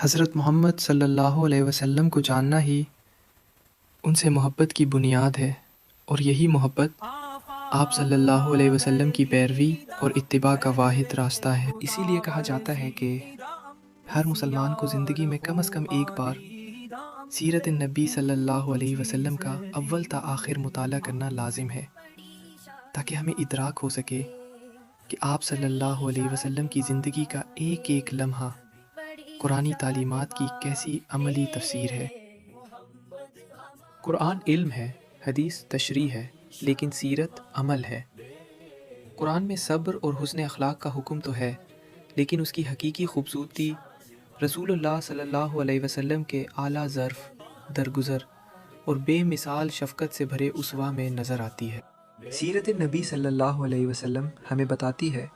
حضرت محمد صلی اللہ علیہ وسلم کو جاننا ہی ان سے محبت کی بنیاد ہے، اور یہی محبت آپ صلی اللہ علیہ وسلم کی پیروی اور اتباع کا واحد راستہ ہے۔ اسی لیے کہا جاتا ہے کہ ہر مسلمان کو زندگی میں کم از کم ایک بار سیرت النبی صلی اللہ علیہ وسلم کا اول تا آخر مطالعہ کرنا لازم ہے، تاکہ ہمیں ادراک ہو سکے کہ آپ صلی اللہ علیہ وسلم کی زندگی کا ایک ایک لمحہ قرآنی تعلیمات کی کیسی عملی تفسیر ہے۔ قرآن علم ہے، حدیث تشریح ہے، لیکن سیرت عمل ہے۔ قرآن میں صبر اور حسن اخلاق کا حکم تو ہے، لیکن اس کی حقیقی خوبصورتی رسول اللہ صلی اللہ علیہ وسلم کے اعلیٰ ظرف، درگزر اور بے مثال شفقت سے بھرے اسوہ میں نظر آتی ہے۔ سیرت نبی صلی اللہ علیہ وسلم ہمیں بتاتی ہے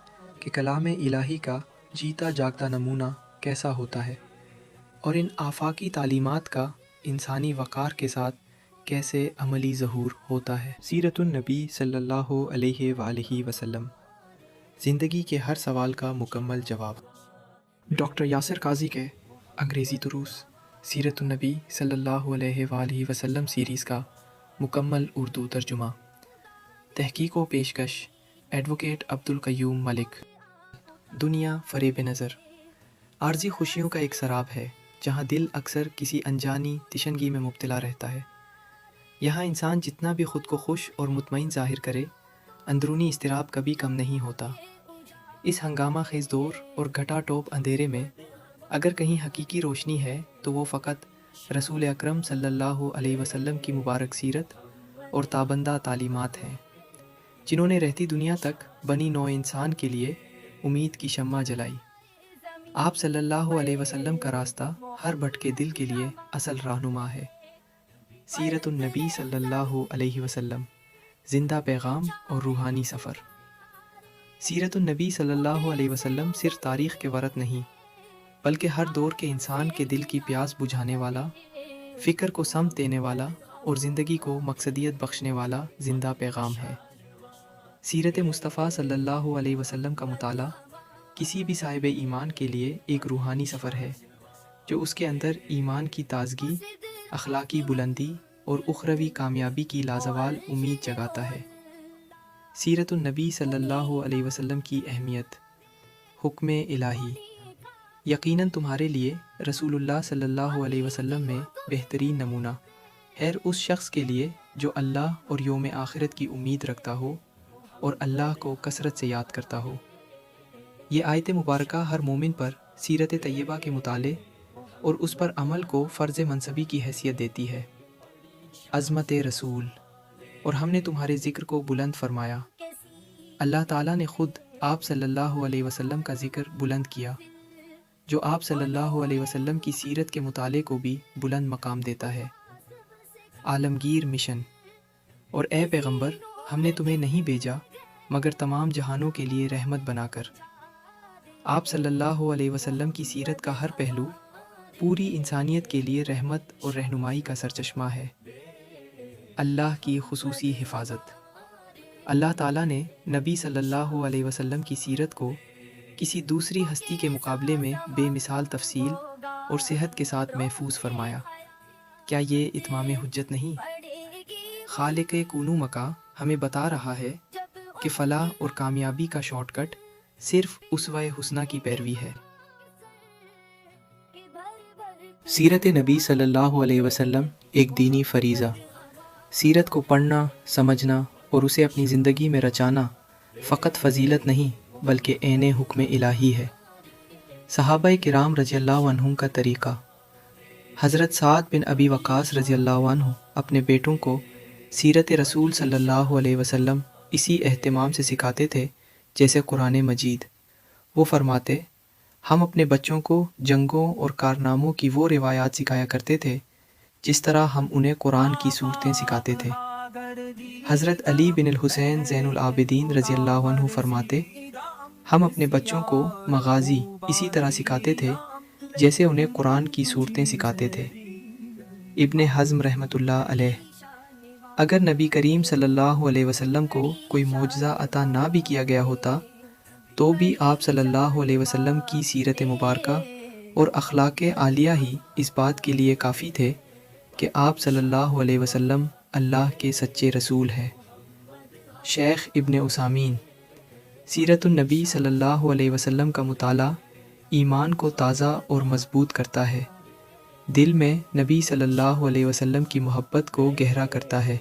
کہ کلام الہی کا جیتا جاگتا نمونہ کیسا ہوتا ہے، اور ان آفاقی تعلیمات کا انسانی وقار کے ساتھ کیسے عملی ظہور ہوتا ہے۔ سیرت النبی صلی اللہ علیہ وآلہ وسلم، زندگی کے ہر سوال کا مکمل جواب۔ ڈاکٹر یاسر قاضی کے انگریزی دروس سیرت النبی صلی اللہ علیہ وآلہ وسلم سیریز کا مکمل اردو ترجمہ، تحقیق و پیشکش ایڈوکیٹ عبدالقیوم ملک۔ دنیا فریب نظر عارضی خوشیوں کا ایک سراب ہے، جہاں دل اکثر کسی انجانی تشنگی میں مبتلا رہتا ہے۔ یہاں انسان جتنا بھی خود کو خوش اور مطمئن ظاہر کرے، اندرونی اضطراب کبھی کم نہیں ہوتا۔ اس ہنگامہ خیز دور اور گھٹا ٹوپ اندھیرے میں اگر کہیں حقیقی روشنی ہے تو وہ فقط رسول اکرم صلی اللہ علیہ وسلم کی مبارک سیرت اور تابندہ تعلیمات ہیں، جنہوں نے رہتی دنیا تک بنی نوع انسان کے لیے امید کی شمع جلائی۔ آپ صلی اللہ علیہ وسلم کا راستہ ہر بھٹکے دل کے لیے اصل رہنما ہے۔ سیرت النبی صلی اللہ علیہ وسلم، زندہ پیغام اور روحانی سفر۔ سیرت النبی صلی اللہ علیہ وسلم صرف تاریخ کے ورق نہیں، بلکہ ہر دور کے انسان کے دل کی پیاس بجھانے والا، فکر کو سمت دینے والا اور زندگی کو مقصدیت بخشنے والا زندہ پیغام ہے۔ سیرت مصطفیٰ صلی اللہ علیہ وسلم کا مطالعہ کسی بھی صاحب ایمان کے لیے ایک روحانی سفر ہے، جو اس کے اندر ایمان کی تازگی، اخلاقی بلندی اور اخروی کامیابی کی لازوال امید جگاتا ہے۔ سیرت النبی صلی اللہ علیہ وسلم کی اہمیت۔ حکم الہی، یقیناً تمہارے لیے رسول اللہ صلی اللہ علیہ وسلم میں بہترین نمونہ خیر اس شخص کے لیے جو اللہ اور یوم آخرت کی امید رکھتا ہو اور اللہ کو کثرت سے یاد کرتا ہو۔ یہ آیت مبارکہ ہر مومن پر سیرت طیبہ کے مطالعے اور اس پر عمل کو فرض منصبی کی حیثیت دیتی ہے۔ عظمت رسول، اور ہم نے تمہارے ذکر کو بلند فرمایا۔ اللہ تعالیٰ نے خود آپ صلی اللہ علیہ وسلم کا ذکر بلند کیا، جو آپ صلی اللہ علیہ وسلم کی سیرت کے مطالعے کو بھی بلند مقام دیتا ہے۔ عالمگیر مشن، اور اے پیغمبر، ہم نے تمہیں نہیں بھیجا مگر تمام جہانوں کے لیے رحمت بنا کر۔ آپ صلی اللہ علیہ وسلم کی سیرت کا ہر پہلو پوری انسانیت کے لیے رحمت اور رہنمائی کا سرچشمہ ہے۔ اللہ کی خصوصی حفاظت، اللہ تعالیٰ نے نبی صلی اللہ علیہ وسلم کی سیرت کو کسی دوسری ہستی کے مقابلے میں بے مثال تفصیل اور صحت کے ساتھ محفوظ فرمایا۔ کیا یہ اتمام حجت نہیں؟ خالق کونو مکا ہمیں بتا رہا ہے کہ فلاح اور کامیابی کا شارٹ کٹ صرف اسوہ حسنہ کی پیروی ہے۔ سیرت نبی صلی اللہ علیہ وسلم ایک دینی فریضہ۔ سیرت کو پڑھنا، سمجھنا اور اسے اپنی زندگی میں رچانا فقط فضیلت نہیں بلکہ عین حکم الہی ہے۔ صحابہ کرام رضی اللہ عنہم کا طریقہ۔ حضرت سعد بن ابی وقاص رضی اللہ عنہ اپنے بیٹوں کو سیرت رسول صلی اللہ علیہ وسلم اسی اہتمام سے سکھاتے تھے جیسے قرآن مجید۔ وہ فرماتے، ہم اپنے بچوں کو جنگوں اور کارناموں کی وہ روایات سکھایا کرتے تھے جس طرح ہم انہیں قرآن کی صورتیں سکھاتے تھے۔ حضرت علی بن الحسین زین العابدین رضی اللہ عنہ فرماتے، ہم اپنے بچوں کو مغازی اسی طرح سکھاتے تھے جیسے انہیں قرآن کی صورتیں سکھاتے تھے۔ ابن حزم رحمۃ اللہ علیہ، اگر نبی کریم صلی اللہ علیہ وسلم کو کوئی معجزہ عطا نہ بھی کیا گیا ہوتا تو بھی آپ صلی اللہ علیہ وسلم کی سیرت مبارکہ اور اخلاق عالیہ ہی اس بات کے لیے کافی تھے کہ آپ صلی اللہ علیہ وسلم اللہ کے سچے رسول ہیں۔ شیخ ابن عثیمین: سیرت النبی صلی اللہ علیہ وسلم کا مطالعہ ایمان کو تازہ اور مضبوط کرتا ہے، دل میں نبی صلی اللہ علیہ وسلم کی محبت کو گہرا کرتا ہے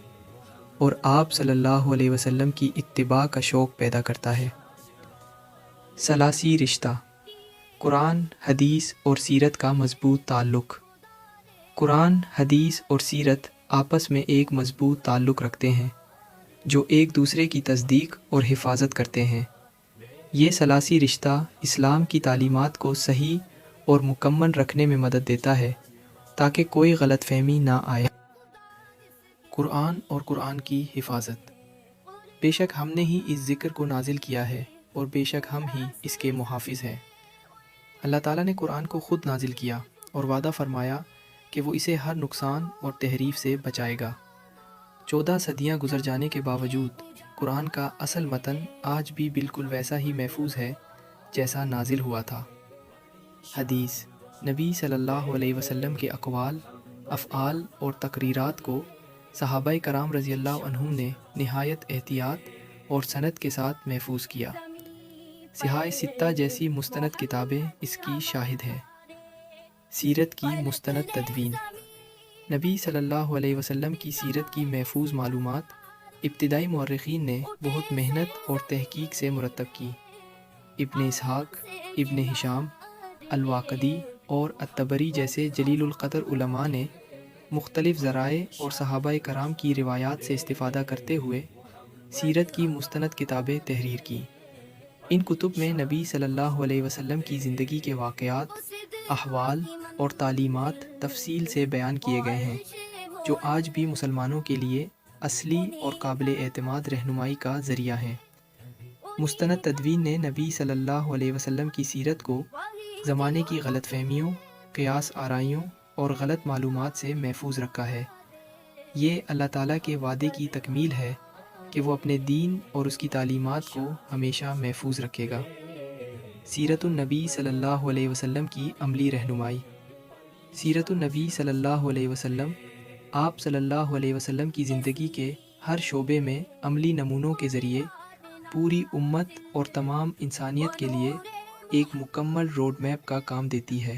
اور آپ صلی اللہ علیہ وسلم کی اتباع کا شوق پیدا کرتا ہے۔ ثلاثی رشتہ: قرآن، حدیث اور سیرت کا مضبوط تعلق۔ قرآن، حدیث اور سیرت آپس میں ایک مضبوط تعلق رکھتے ہیں جو ایک دوسرے کی تصدیق اور حفاظت کرتے ہیں۔ یہ ثلاثی رشتہ اسلام کی تعلیمات کو صحیح اور مکمل رکھنے میں مدد دیتا ہے تاکہ کوئی غلط فہمی نہ آئے۔ قرآن اور قرآن کی حفاظت۔ بے شک ہم نے ہی اس ذکر کو نازل کیا ہے اور بے شک ہم ہی اس کے محافظ ہیں۔ اللہ تعالیٰ نے قرآن کو خود نازل کیا اور وعدہ فرمایا کہ وہ اسے ہر نقصان اور تحریف سے بچائے گا۔ 14 صدیاں گزر جانے کے باوجود قرآن کا اصل متن آج بھی بالکل ویسا ہی محفوظ ہے جیسا نازل ہوا تھا۔ حدیث: نبی صلی اللہ علیہ وسلم کے اقوال، افعال اور تقریرات کو صحابہ کرام رضی اللہ عنہم نے نہایت احتیاط اور سند کے ساتھ محفوظ کیا۔ صحاح ستہ جیسی مستند کتابیں اس کی شاہد ہیں۔ سیرت کی مستند تدوین۔ نبی صلی اللہ علیہ وسلم کی سیرت کی محفوظ معلومات ابتدائی مورخین نے بہت محنت اور تحقیق سے مرتب کی۔ ابن اسحاق، ابن ہشام، الواقدی اور الطبری جیسے جلیل القدر علماء نے مختلف ذرائع اور صحابہ کرام کی روایات سے استفادہ کرتے ہوئے سیرت کی مستند کتابیں تحریر کی۔ ان کتب میں نبی صلی اللہ علیہ وسلم کی زندگی کے واقعات، احوال اور تعلیمات تفصیل سے بیان کیے گئے ہیں، جو آج بھی مسلمانوں کے لیے اصلی اور قابل اعتماد رہنمائی کا ذریعہ ہیں۔ مستند تدوین نے نبی صلی اللہ علیہ وسلم کی سیرت کو زمانے کی غلط فہمیوں، قیاس آرائیوں اور غلط معلومات سے محفوظ رکھا ہے۔ یہ اللہ تعالیٰ کے وعدے کی تکمیل ہے کہ وہ اپنے دین اور اس کی تعلیمات کو ہمیشہ محفوظ رکھے گا۔ سیرت النبی صلی اللہ علیہ وسلم کی عملی رہنمائی۔ سیرت النبی صلی اللہ علیہ وسلم آپ صلی اللہ علیہ وسلم کی زندگی کے ہر شعبے میں عملی نمونوں کے ذریعے پوری امت اور تمام انسانیت کے لیے ایک مکمل روڈ میپ کا کام دیتی ہے۔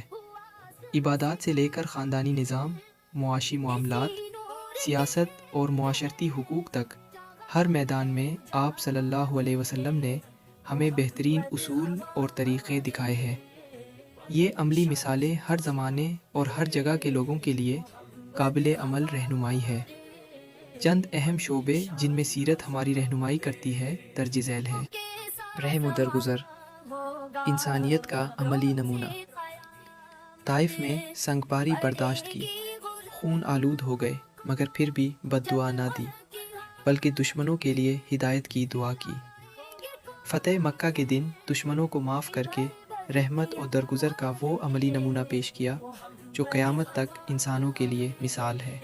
عبادات سے لے کر خاندانی نظام، معاشی معاملات، سیاست اور معاشرتی حقوق تک ہر میدان میں آپ صلی اللہ علیہ وسلم نے ہمیں بہترین اصول اور طریقے دکھائے ہیں۔ یہ عملی مثالیں ہر زمانے اور ہر جگہ کے لوگوں کے لیے قابل عمل رہنمائی ہے۔ چند اہم شعبے جن میں سیرت ہماری رہنمائی کرتی ہے درج ذیل ہیں۔ رحم و درگزر، انسانیت کا عملی نمونہ۔ طائف میں سنگباری برداشت کی، خون آلود ہو گئے مگر پھر بھی بد دعا نہ دی بلکہ دشمنوں کے لیے ہدایت کی دعا کی۔ فتح مکہ کے دن دشمنوں کو معاف کر کے رحمت اور درگزر کا وہ عملی نمونہ پیش کیا جو قیامت تک انسانوں کے لیے مثال ہے۔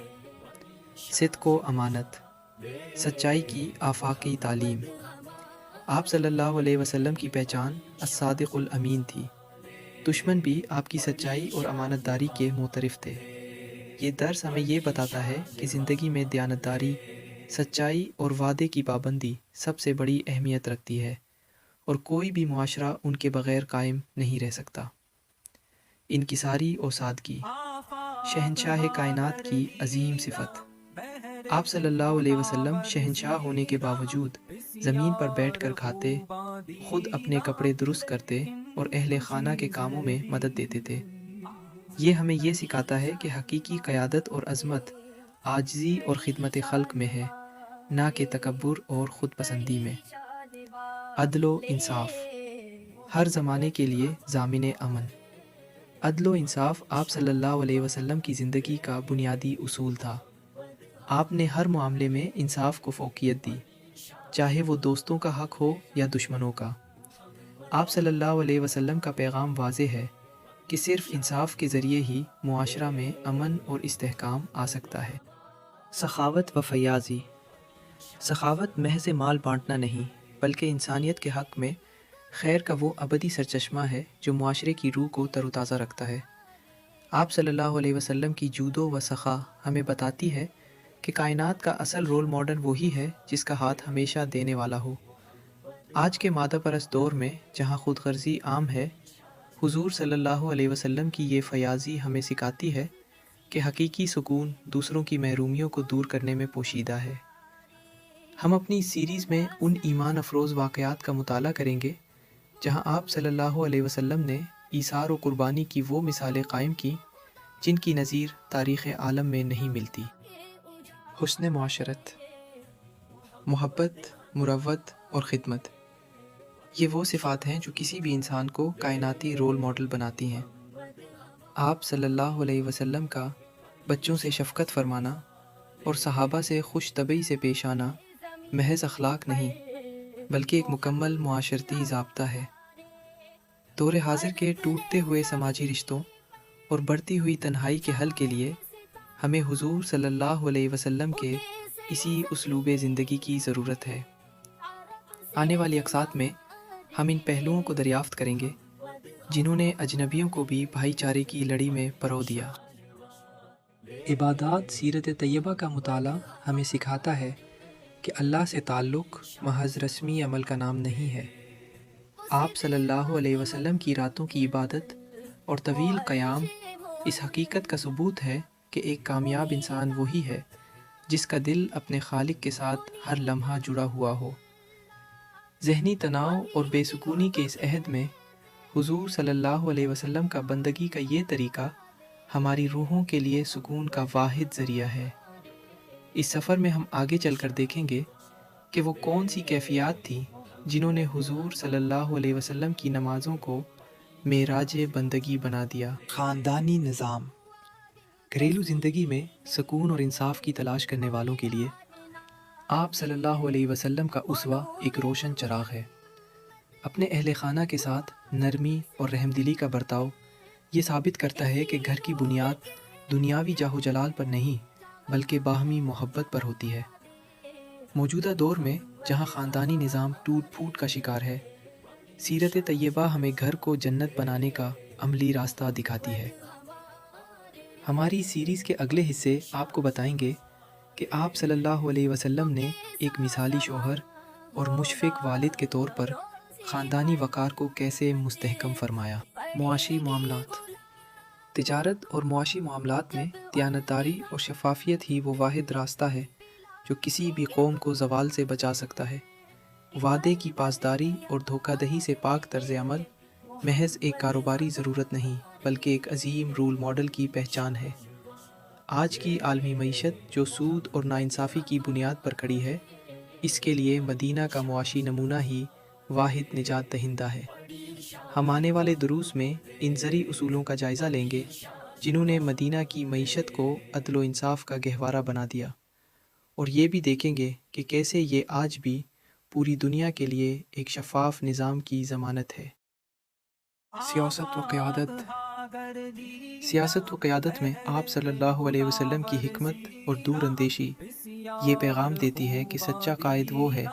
صدق و امانت، سچائی کی آفاقی تعلیم۔ آپ صلی اللہ علیہ وسلم کی پہچان الصادق الامین تھی۔ دشمن بھی آپ کی سچائی اور امانت داری کے معترف تھے۔ یہ درس ہمیں یہ بتاتا ہے کہ زندگی میں دیانتداری، سچائی اور وعدے کی پابندی سب سے بڑی اہمیت رکھتی ہے اور کوئی بھی معاشرہ ان کے بغیر قائم نہیں رہ سکتا۔ انکساری اور سادگی، شہنشاہ کائنات کی عظیم صفت۔ آپ صلی اللہ علیہ وسلم شہنشاہ ہونے کے باوجود زمین پر بیٹھ کر کھاتے، خود اپنے کپڑے درست کرتے اور اہل خانہ کے کاموں میں مدد دیتے تھے۔ یہ ہمیں یہ سکھاتا ہے کہ حقیقی قیادت اور عظمت عاجزی اور خدمت خلق میں ہے، نہ کہ تکبر اور خود پسندی میں۔ عدل و انصاف، ہر زمانے کے لیے ضامن امن۔ عدل و انصاف آپ صلی اللہ علیہ وسلم کی زندگی کا بنیادی اصول تھا۔ آپ نے ہر معاملے میں انصاف کو فوقیت دی، چاہے وہ دوستوں کا حق ہو یا دشمنوں کا۔ آپ صلی اللہ علیہ وسلم کا پیغام واضح ہے کہ صرف انصاف کے ذریعے ہی معاشرہ میں امن اور استحکام آ سکتا ہے۔ سخاوت و فیاضی، سخاوت محض مال بانٹنا نہیں بلکہ انسانیت کے حق میں خیر کا وہ ابدی سرچشمہ ہے جو معاشرے کی روح کو تر و تازہ رکھتا ہے۔ آپ صلی اللہ علیہ وسلم کی جودو و سخا ہمیں بتاتی ہے کہ کائنات کا اصل رول ماڈل وہی ہے جس کا ہاتھ ہمیشہ دینے والا ہو۔ آج کے مادہ پرست دور میں جہاں خود غرضی عام ہے، حضور صلی اللہ علیہ وسلم کی یہ فیاضی ہمیں سکھاتی ہے کہ حقیقی سکون دوسروں کی محرومیوں کو دور کرنے میں پوشیدہ ہے۔ ہم اپنی سیریز میں ان ایمان افروز واقعات کا مطالعہ کریں گے جہاں آپ صلی اللہ علیہ وسلم نے ایثار و قربانی کی وہ مثالیں قائم کی جن کی نظیر تاریخ عالم میں نہیں ملتی۔ حسن معاشرت، محبت، مروت اور خدمت، یہ وہ صفات ہیں جو کسی بھی انسان کو کائناتی رول ماڈل بناتی ہیں۔ آپ صلی اللہ علیہ وسلم کا بچوں سے شفقت فرمانا اور صحابہ سے خوش طبعی سے پیش آنا محض اخلاق نہیں بلکہ ایک مکمل معاشرتی ضابطہ ہے۔ دور حاضر کے ٹوٹتے ہوئے سماجی رشتوں اور بڑھتی ہوئی تنہائی کے حل کے لیے ہمیں حضور صلی اللہ علیہ وسلم کے اسی اسلوب زندگی کی ضرورت ہے۔ آنے والی اقساط میں ہم ان پہلوؤں کو دریافت کریں گے جنہوں نے اجنبیوں کو بھی بھائی چارے کی لڑی میں پرو دیا۔ عبادات سیرت طیبہ کا مطالعہ ہمیں سکھاتا ہے کہ اللہ سے تعلق محض رسمی عمل کا نام نہیں ہے۔ آپ صلی اللہ علیہ وسلم کی راتوں کی عبادت اور طویل قیام اس حقیقت کا ثبوت ہے کہ ایک کامیاب انسان وہی ہے جس کا دل اپنے خالق کے ساتھ ہر لمحہ جڑا ہوا ہو۔ ذہنی تناؤ اور بے سکونی کے اس عہد میں حضور صلی اللہ علیہ وسلم کا بندگی کا یہ طریقہ ہماری روحوں کے لیے سکون کا واحد ذریعہ ہے۔ اس سفر میں ہم آگے چل کر دیکھیں گے کہ وہ کون سی کیفیات تھیں جنہوں نے حضور صلی اللہ علیہ وسلم کی نمازوں کو معراج بندگی بنا دیا۔ خاندانی نظام، گھریلو زندگی میں سکون اور انصاف کی تلاش کرنے والوں کے لیے آپ صلی اللہ علیہ وسلم کا اسوہ ایک روشن چراغ ہے۔ اپنے اہل خانہ کے ساتھ نرمی اور رحم دلی کا برتاؤ یہ ثابت کرتا ہے کہ گھر کی بنیاد دنیاوی جاہ و جلال پر نہیں بلکہ باہمی محبت پر ہوتی ہے۔ موجودہ دور میں جہاں خاندانی نظام ٹوٹ پھوٹ کا شکار ہے، سیرت طیبہ ہمیں گھر کو جنت بنانے کا عملی راستہ دکھاتی ہے۔ ہماری سیریز کے اگلے حصے آپ کو بتائیں گے کہ آپ صلی اللہ علیہ وسلم نے ایک مثالی شوہر اور مشفق والد کے طور پر خاندانی وقار کو کیسے مستحکم فرمایا۔ معاشی معاملات، تجارت اور معاشی معاملات میں دیانتداری اور شفافیت ہی وہ واحد راستہ ہے جو کسی بھی قوم کو زوال سے بچا سکتا ہے۔ وعدے کی پاسداری اور دھوکہ دہی سے پاک طرز عمل محض ایک کاروباری ضرورت نہیں بلکہ ایک عظیم رول ماڈل کی پہچان ہے۔ آج کی عالمی معیشت جو سود اور ناانصافی کی بنیاد پر کھڑی ہے، اس کے لیے مدینہ کا معاشی نمونہ ہی واحد نجات دہندہ ہے۔ ہم آنے والے دروس میں ان زرعی اصولوں کا جائزہ لیں گے جنہوں نے مدینہ کی معیشت کو عدل و انصاف کا گہوارہ بنا دیا، اور یہ بھی دیکھیں گے کہ کیسے یہ آج بھی پوری دنیا کے لیے ایک شفاف نظام کی ضمانت ہے۔ سیاست و قیادت، سیاست و قیادت میں آپ صلی اللہ علیہ وسلم کی حکمت اور دور اندیشی یہ پیغام دیتی ہے کہ سچا قائد وہ ہے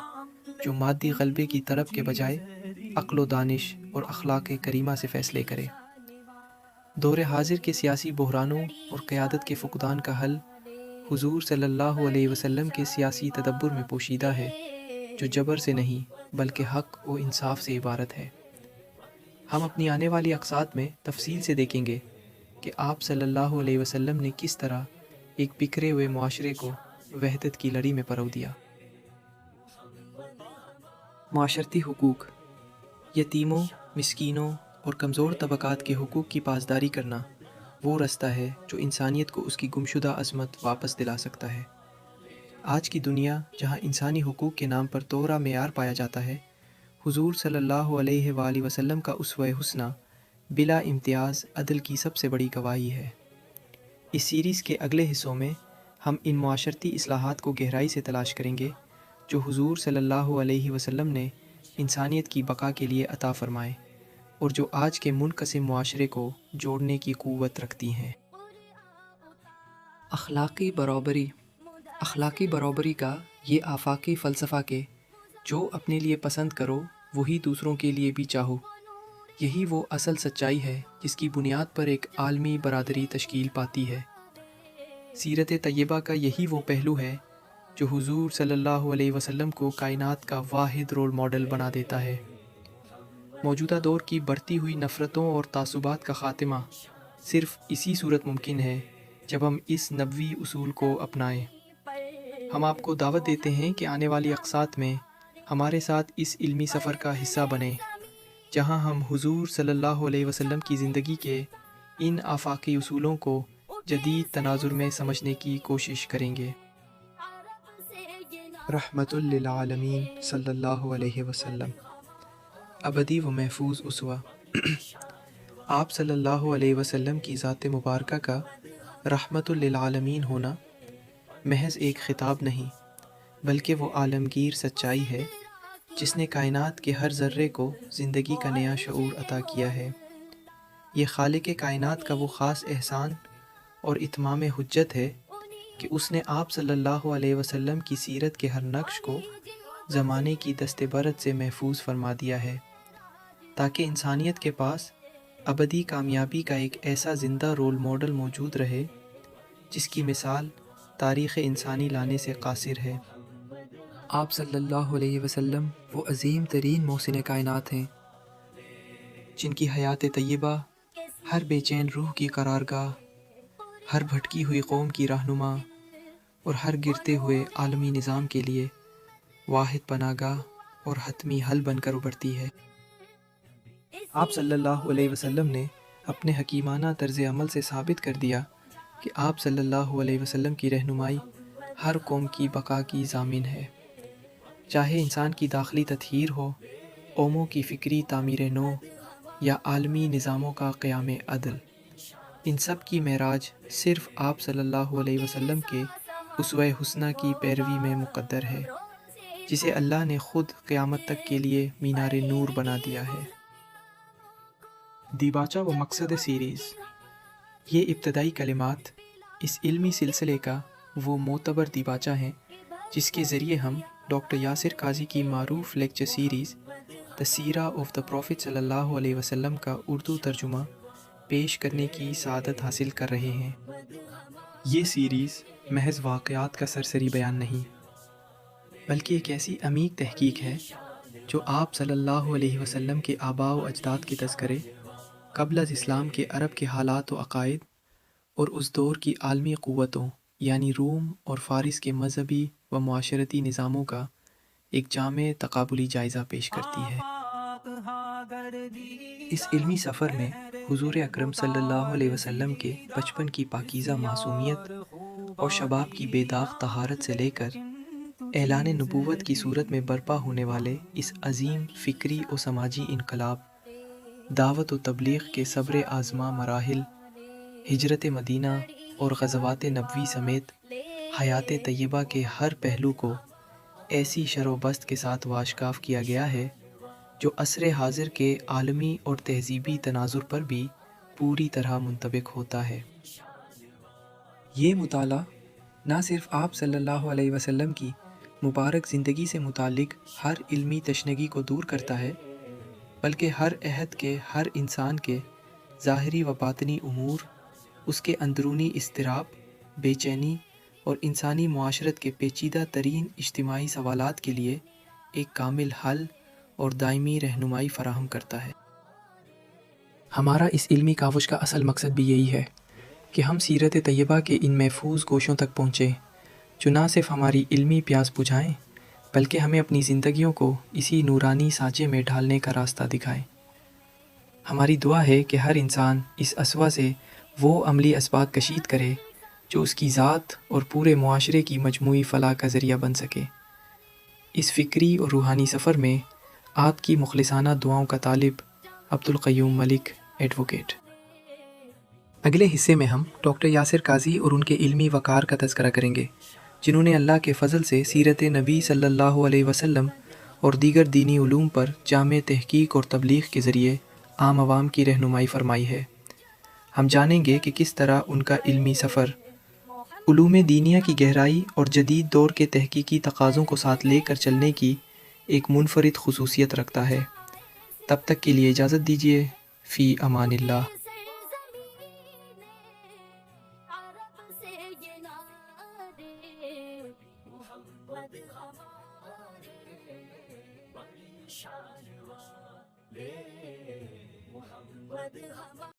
جو مادی غلبے کی طرف کے بجائے عقل و دانش اور اخلاق کریمہ سے فیصلے کرے۔ دور حاضر کے سیاسی بحرانوں اور قیادت کے فقدان کا حل حضور صلی اللہ علیہ وسلم کے سیاسی تدبر میں پوشیدہ ہے جو جبر سے نہیں بلکہ حق و انصاف سے عبارت ہے۔ ہم اپنی آنے والی اقساط میں تفصیل سے دیکھیں گے کہ آپ صلی اللہ علیہ وسلم نے کس طرح ایک بکھرے ہوئے معاشرے کو وحدت کی لڑی میں پرو دیا۔ معاشرتی حقوق، یتیموں، مسکینوں اور کمزور طبقات کے حقوق کی پاسداری کرنا وہ رستہ ہے جو انسانیت کو اس کی گمشدہ عظمت واپس دلا سکتا ہے۔ آج کی دنیا جہاں انسانی حقوق کے نام پر دوہرا معیار پایا جاتا ہے، حضور صلی اللہ علیہ وآلہ وسلم کا اسوہ حسنہ بلا امتیاز عدل کی سب سے بڑی گواہی ہے۔ اس سیریز کے اگلے حصوں میں ہم ان معاشرتی اصلاحات کو گہرائی سے تلاش کریں گے جو حضور صلی اللہ علیہ وسلم نے انسانیت کی بقا کے لیے عطا فرمائے اور جو آج کے منقسم معاشرے کو جوڑنے کی قوت رکھتی ہیں۔ اخلاقی برابری، اخلاقی برابری کا یہ آفاقی فلسفہ کہ جو اپنے لیے پسند کرو وہی دوسروں کے لیے بھی چاہو، یہی وہ اصل سچائی ہے جس کی بنیاد پر ایک عالمی برادری تشکیل پاتی ہے۔ سیرت طیبہ کا یہی وہ پہلو ہے جو حضور صلی اللہ علیہ وسلم کو کائنات کا واحد رول ماڈل بنا دیتا ہے۔ موجودہ دور کی بڑھتی ہوئی نفرتوں اور تعصبات کا خاتمہ صرف اسی صورت ممکن ہے جب ہم اس نبوی اصول کو اپنائیں۔ ہم آپ کو دعوت دیتے ہیں کہ آنے والی اقساط میں ہمارے ساتھ اس علمی سفر کا حصہ بنیں، جہاں ہم حضور صلی اللہ علیہ وسلم کی زندگی کے ان آفاقی اصولوں کو جدید تناظر میں سمجھنے کی کوشش کریں گے۔ رحمت للعالمین صلی اللہ علیہ وسلم، ابدی و محفوظ اسوہ۔ آپ صلی اللہ علیہ وسلم کی ذات مبارکہ کا رحمت للعالمین ہونا محض ایک خطاب نہیں، بلکہ وہ عالمگیر سچائی ہے جس نے کائنات کے ہر ذرے کو زندگی کا نیا شعور عطا کیا ہے۔ یہ خالق کائنات کا وہ خاص احسان اور اتمام حجت ہے کہ اس نے آپ صلی اللہ علیہ وسلم کی سیرت کے ہر نقش کو زمانے کی دست برد سے محفوظ فرما دیا ہے، تاکہ انسانیت کے پاس ابدی کامیابی کا ایک ایسا زندہ رول ماڈل موجود رہے جس کی مثال تاریخ انسانی لانے سے قاصر ہے۔ آپ صلی اللہ علیہ وسلم وہ عظیم ترین محسن کائنات ہیں جن کی حیات طیبہ ہر بے چین روح کی قرارگاہ، ہر بھٹکی ہوئی قوم کی رہنما اور ہر گرتے ہوئے عالمی نظام کے لیے واحد پناہ گاہ اور حتمی حل بن کر ابھرتی ہے۔ آپ صلی اللہ علیہ وسلم نے اپنے حکیمانہ طرز عمل سے ثابت کر دیا کہ آپ صلی اللہ علیہ وسلم کی رہنمائی ہر قوم کی بقا کی ضامن ہے، چاہے انسان کی داخلی تطہیر ہو، قوموں کی فکری تعمیر نو یا عالمی نظاموں کا قیام عدل۔ ان سب کی معراج صرف آپ صلی اللہ علیہ وسلم کے اسوہ حسنہ کی پیروی میں مقدر ہے، جسے اللہ نے خود قیامت تک کے لیے مینار نور بنا دیا ہے۔ دیباچہ و مقصد سیریز، یہ ابتدائی کلمات اس علمی سلسلے کا وہ معتبر دیباچہ ہیں جس کے ذریعے ہم ڈاکٹر یاسر قاضی کی معروف lecture series the Seerah of the prophet صلی اللہ علیہ وسلم کا اردو ترجمہ پیش کرنے کی سعادت حاصل کر رہے ہیں۔ یہ سیریز محض واقعات کا سرسری بیان نہیں، بلکہ ایک ایسی عمیق تحقیق ہے جو آپ صلی اللہ علیہ وسلم کے آباء و اجداد کے تذکرے، قبل از اسلام کے عرب کے حالات و عقائد اور اس دور کی عالمی قوتوں یعنی روم اور فارس کے مذہبی و معاشرتی نظاموں کا ایک جامع تقابلی جائزہ پیش کرتی ہے۔ اس علمی سفر میں حضور اکرم صلی اللہ علیہ وسلم کے بچپن کی پاکیزہ معصومیت اور شباب کی بے داغ طہارت سے لے کر اعلان نبوت کی صورت میں برپا ہونے والے اس عظیم فکری و سماجی انقلاب، دعوت و تبلیغ کے صبر آزما مراحل، ہجرت مدینہ اور غزوات نبوی سمیت حیات طیبہ کے ہر پہلو کو ایسی شر و بست کے ساتھ واشکاف کیا گیا ہے جو عصر حاضر کے عالمی اور تہذیبی تناظر پر بھی پوری طرح منطبق ہوتا ہے۔ یہ مطالعہ نہ صرف آپ صلی اللہ علیہ وسلم کی مبارک زندگی سے متعلق ہر علمی تشنگی کو دور کرتا ہے، بلکہ ہر عہد کے ہر انسان کے ظاہری و باطنی امور، اس کے اندرونی اضطراب، بے چینی اور انسانی معاشرت کے پیچیدہ ترین اجتماعی سوالات کے لیے ایک کامل حل اور دائمی رہنمائی فراہم کرتا ہے۔ ہمارا اس علمی کاوش کا اصل مقصد بھی یہی ہے کہ ہم سیرت طیبہ کے ان محفوظ گوشوں تک پہنچیں جو نہ صرف ہماری علمی پیاس بجھائیں بلکہ ہمیں اپنی زندگیوں کو اسی نورانی سانچے میں ڈھالنے کا راستہ دکھائیں۔ ہماری دعا ہے کہ ہر انسان اس اسوہ سے وہ عملی اسباق کشید کرے جو اس کی ذات اور پورے معاشرے کی مجموعی فلاح کا ذریعہ بن سکے۔ اس فکری اور روحانی سفر میں آپ کی مخلصانہ دعاؤں کا طالب، عبدالقیوم ملک، ایڈوکیٹ۔ اگلے حصے میں ہم ڈاکٹر یاسر قاضی اور ان کے علمی وقار کا تذکرہ کریں گے، جنہوں نے اللہ کے فضل سے سیرت نبی صلی اللہ علیہ وسلم اور دیگر دینی علوم پر جامع تحقیق اور تبلیغ کے ذریعے عام عوام کی رہنمائی فرمائی ہے۔ ہم جانیں گے کہ کس طرح ان کا علمی سفر علوم دینیہ کی گہرائی اور جدید دور کے تحقیقی تقاضوں کو ساتھ لے کر چلنے کی ایک منفرد خصوصیت رکھتا ہے، تب تک کے لیے اجازت دیجیے، فی امان اللہ۔